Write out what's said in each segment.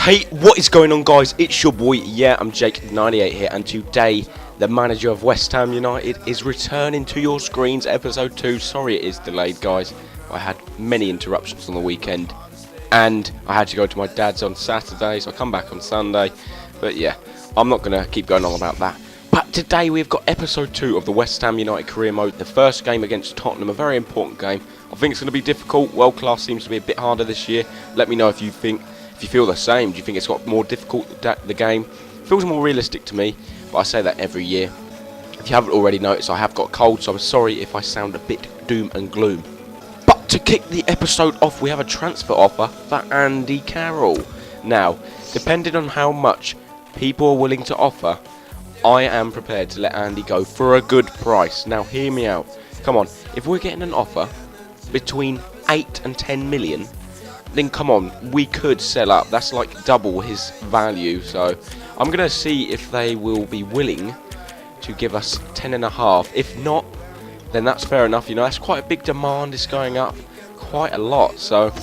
Hey, what is going on, guys? It's your boy, I'm Jake98 here, and today the manager of West Ham United is returning to your screens, episode 2. Sorry it is delayed, guys. I had many interruptions on the weekend, and I had to go to my dad's on Saturday, so I come back on Sunday. But yeah, I'm not going to keep going on about that. But today we've got episode 2 of the West Ham United career mode, the first game against Tottenham, a very important game. I think it's going to be difficult. World class seems to be a bit harder this year. Let me know if you feel the same. Do you think it's got more difficult, the game? Feels more realistic to me, but I say that every year. If you haven't already noticed, I have got a cold, so I'm sorry if I sound a bit doom and gloom. But to kick the episode off, we have a transfer offer for Andy Carroll. Now, depending on how much people are willing to offer, I am prepared to let Andy go for a good price. Now, hear me out. Come on, if we're getting an offer between 8 and 10 million, then come on, we could sell up. That's like double his value. So I'm going to see if they will be willing to give us 10.5. If not, then that's fair enough. You know, that's quite a big demand. It's going up quite a lot. So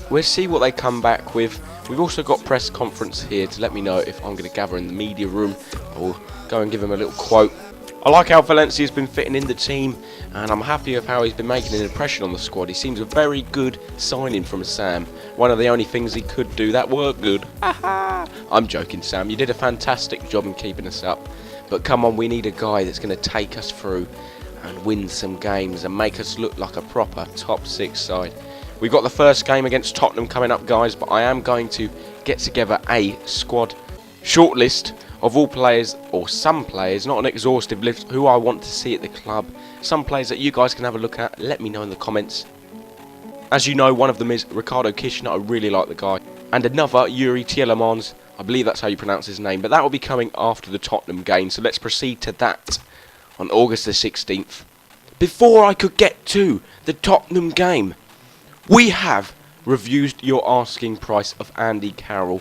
we'll see what they come back with. We've also got press conference here to let me know if I'm going to gather in the media room or go and give him a little quote. I like how Valencia's been fitting in the team, and I'm happy with how he's been making an impression on the squad. He seems a very good signing from Sam. One of the only things he could do that were good. I'm joking, Sam. You did a fantastic job in keeping us up. But come on, we need a guy that's going to take us through and win some games and make us look like a proper top 6 side. We've got the first game against Tottenham coming up, guys, but I am going to get together a squad shortlist of all players, or some players, not an exhaustive list, who I want to see at the club. Some players that you guys can have a look at. Let me know in the comments. As you know, one of them is Ricardo Kishner. I really like the guy. And another, Yuri Tielemans. I believe that's how you pronounce his name. But that will be coming after the Tottenham game. So let's proceed to that on August the 16th. Before I could get to the Tottenham game, we have reviewed your asking price of Andy Carroll.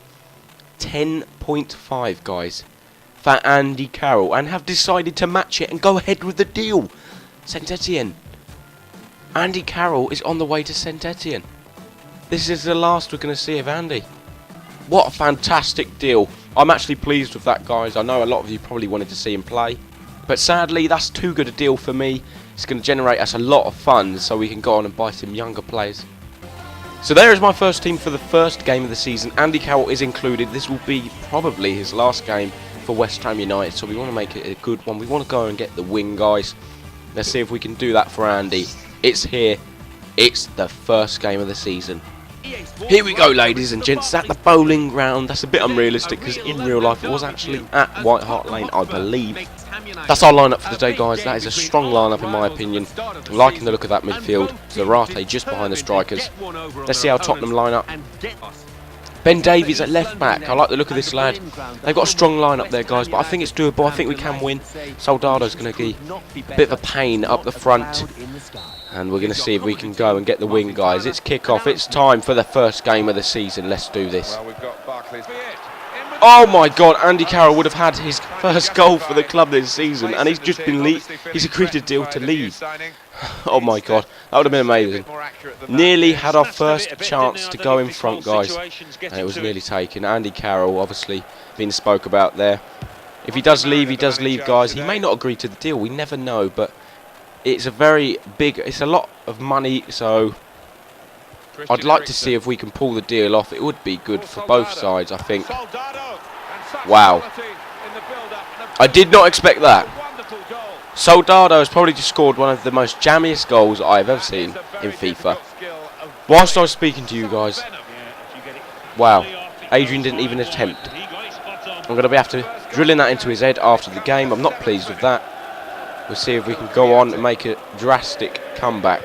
10.5, guys, for Andy Carroll, and have decided to match it and go ahead with the deal. Saint Etienne. Andy Carroll is on the way to Saint Etienne. This is the last we're going to see of Andy. What a fantastic deal. I'm actually pleased with that, guys. I know a lot of you probably wanted to see him play, but sadly that's too good a deal for me. It's going to generate us a lot of funds so we can go on and buy some younger players. So there is my first team for the first game of the season. Andy Carroll is included. This will be probably his last game for West Ham United, so we want to make it a good one. We want to go and get the win, guys. Let's see if we can do that for Andy. It's here. It's the first game of the season. Here we go, ladies and gents. At the bowling ground. That's a bit unrealistic because in real life it was actually at White Hart Lane, I believe. That's our lineup for the day, guys. That is a strong lineup in my opinion. I'm liking the look of that midfield. Zarate just behind the strikers. Let's see how Tottenham line up. Ben Davies at left back. I like the look of this lad. They've got a strong lineup there, guys, but I think it's doable. I think we can win. Soldado's going to be a bit of a pain up the front. And we're going to see if we can go and get the win, guys. It's kick-off. It's time for the first game of the season. Let's do this. Oh my God, Andy Carroll would have had his first goal for the club this season, and he's just been he's agreed a deal to leave. Oh my God, that would have been amazing. Nearly had our first chance to go in front, guys, and it was nearly taken. Andy Carroll, obviously, being spoke about there. If he does leave, guys. He may not agree to the deal. We never know, but it's it's a lot of money, so I'd like to see if we can pull the deal off. It would be good for both sides, I think. Wow. I did not expect that. Soldado has probably just scored one of the most jammiest goals I've ever seen in FIFA. Whilst I was speaking to you guys, wow, Adrian didn't even attempt. I'm going to have to drilling that into his head after the game. I'm not pleased with that. We'll see if we can go on and make a drastic comeback.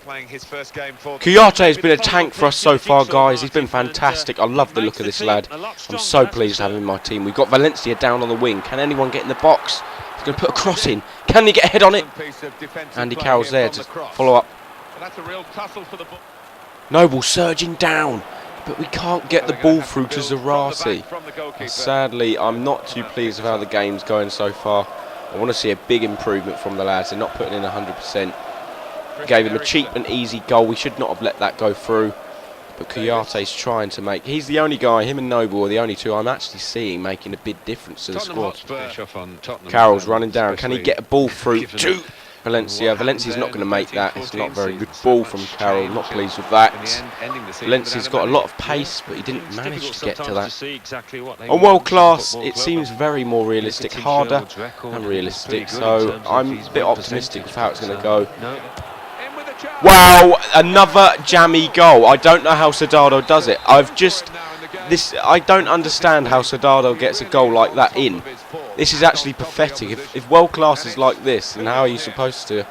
Kouyaté has been a tank for us so far, guys. He's been fantastic. I love the look of this lad. I'm so pleased to have him in my team. We've got Valencia down on the wing. Can anyone get in the box? He's going to put a cross in. Can he get a head on it? Andy Carroll's there to follow up. Noble surging down, but we can't get the ball through to Zarate. And sadly, I'm not too pleased with how the game's going so far. I want to see a big improvement from the lads. They're not putting in 100%. Gave him a cheap and easy goal. We should not have let that go through. But Kuyate's trying to make... He's the only guy, him and Noble are the only two I'm actually seeing making a big difference to the squad. Carroll's running down. Can he get a ball through to Valencia? Valencia's not going to make that. It's not a very good ball from Carroll. Not pleased with that. Valencia's got a lot of pace, but he didn't manage to get to that. On world class, it seems very more realistic, harder and realistic. So I'm a bit optimistic with how it's going to go. Wow, another jammy goal. I don't know how Soldado does it. I don't understand how Soldado gets a goal like that in. This is actually pathetic. If world class is like this, then how are you supposed to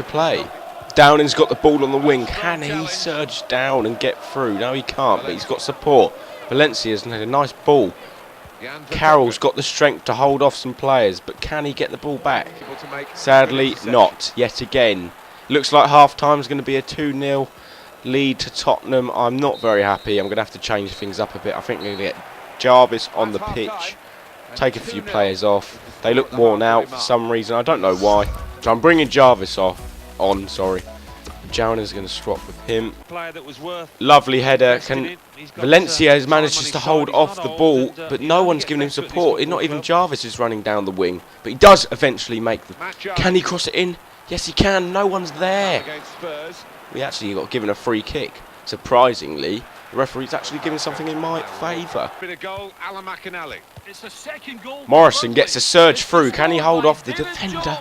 play? Downing's got the ball on the wing. Can he surge down and get through? No, he can't, but he's got support. Valencia's had a nice ball. Carroll's got the strength to hold off some players, but can he get the ball back? Sadly, not. Yet again. Looks like half-time is going to be a 2-0 lead to Tottenham. I'm not very happy. I'm going to have to change things up a bit. I think we're going to get Jarvis on the pitch, take a few players off. They look worn out for some reason. I don't know why. So I'm bringing Jarvis on. Jown's going to swap with him. Lovely header. Valencia has managed to hold off the ball, but no one's giving him support. Not even Jarvis is running down the wing, but he does eventually make the... Can he cross it in? Yes, he can. No one's there. We actually got given a free kick. Surprisingly, the referee's actually giving something in my favour. Morrison gets a surge through. Can he hold off the defender?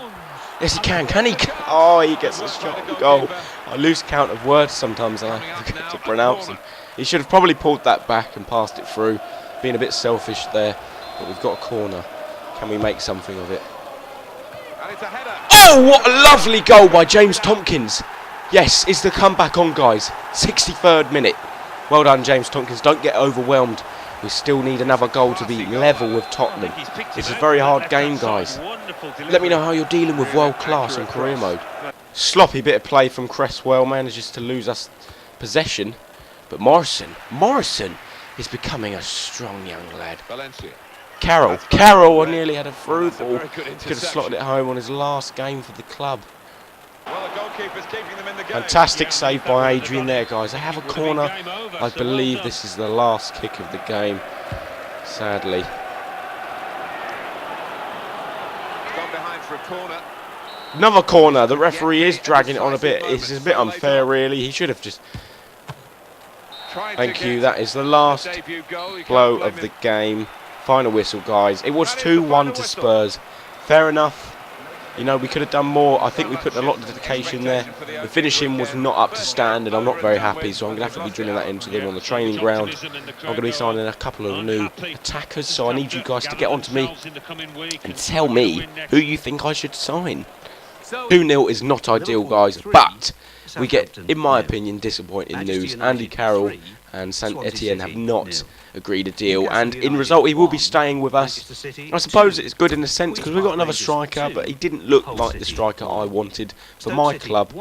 Yes, he can. Can he? Oh, he gets a shot on goal. I lose count of words sometimes and I forget to pronounce them. He should have probably pulled that back and passed it through. Being a bit selfish there. But we've got a corner. Can we make something of it? Oh, what a lovely goal by James Tompkins. Yes, is the comeback on, guys. 63rd minute. Well done, James Tompkins. Don't get overwhelmed. We still need another goal to be level with Tottenham. It's a very hard game, guys. Let me know how you're dealing with world class in career mode. Sloppy bit of play from Cresswell. Manages to lose us possession. But Morrison is becoming a strong young lad. Carroll nearly had a through ball. Could have slotted it home on his last game for the club. Fantastic save by Adrian there, guys. They have a corner. I believe this is the last kick of the game, sadly. Another corner. The referee is dragging it on a bit. It's a bit unfair, really. He should have just... Thank you. That is the last blow of the game. Final whistle, guys. It was 2-1 to Spurs. Fair enough. You know, we could have done more. I think we put a lot of dedication there. The finishing was not up to standard. I'm not very happy, so I'm going to have to be drilling that into them on the training ground. I'm going to be signing a couple of new attackers, so I need you guys to get onto me and tell me who you think I should sign. 2-0 is not ideal, guys, but we get, in my opinion, disappointing news. Andy Carroll and Saint Etienne have not agreed a deal, and in result he will be staying with us. I suppose it's good in a sense because we've got another striker, but he didn't look like the striker I wanted for my club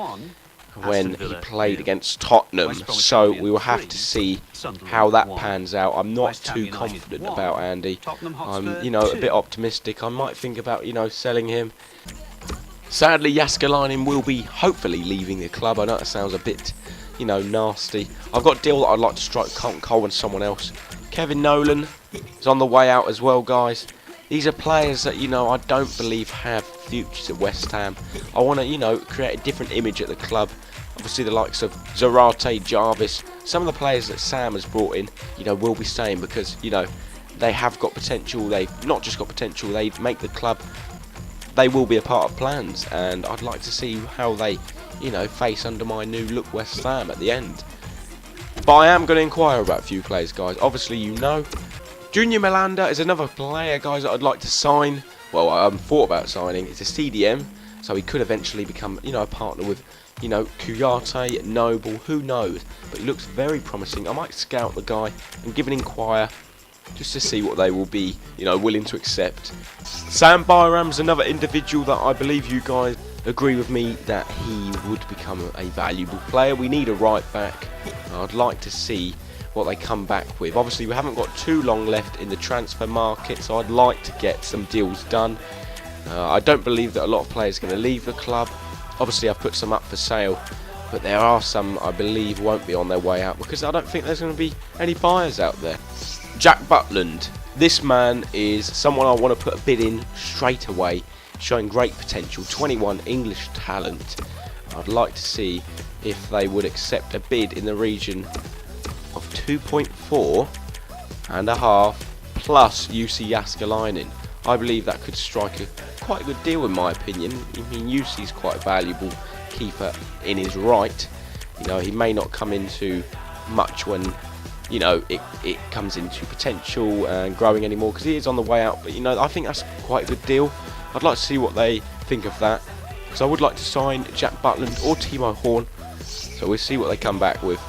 when he played against Tottenham, so we will have to see how that pans out. I'm not too confident about Andy. I'm, you know, a bit optimistic. I might think about, you know, selling him. Sadly, Jaskalainen will be hopefully leaving the club. I know that sounds a bit, you know, nasty. I've got a deal that I'd like to strike Colton Cole and someone else. Kevin Nolan is on the way out as well, guys. These are players that, you know, I don't believe have futures at West Ham. I want to, you know, create a different image at the club. Obviously, the likes of Zarate, Jarvis, some of the players that Sam has brought in, you know, will be staying because, you know, they have got potential. They've not just got potential, they make the club. They will be a part of plans, and I'd like to see how they, you know, face under my new look West Ham at the end. But I am going to inquire about a few players, guys. Obviously, you know, Junior Melanda is another player, guys, that I'd like to sign. Well, I haven't thought about signing. It's a CDM, so he could eventually become, you know, a partner with, you know, Kuyate, Noble, who knows. But he looks very promising. I might scout the guy and give an inquire just to see what they will be, you know, willing to accept. Sam Byram's another individual that I believe you guys agree with me that he would become a valuable player. We need a right back. I'd like to see what they come back with. Obviously, we haven't got too long left in the transfer market, so I'd like to get some deals done. I don't believe that a lot of players are going to leave the club. Obviously, I've put some up for sale. but there are some I believe won't be on their way out because I don't think there's going to be any buyers out there. Jack Butland. This man is someone I want to put a bid in straight away, showing great potential, 21 English talent. I'd like to see if they would accept a bid in the region of 2.4 and a half plus UC Jaskalainen. I believe that could strike a quite good deal in my opinion. I mean, UC's quite a valuable keeper in his right. You know, he may not come into much when, you know, it comes into potential and growing anymore because he is on the way out, but you know, I think that's quite a good deal. I'd like to see what they think of that because I would like to sign Jack Butland or Timo Horn, so we'll see what they come back with.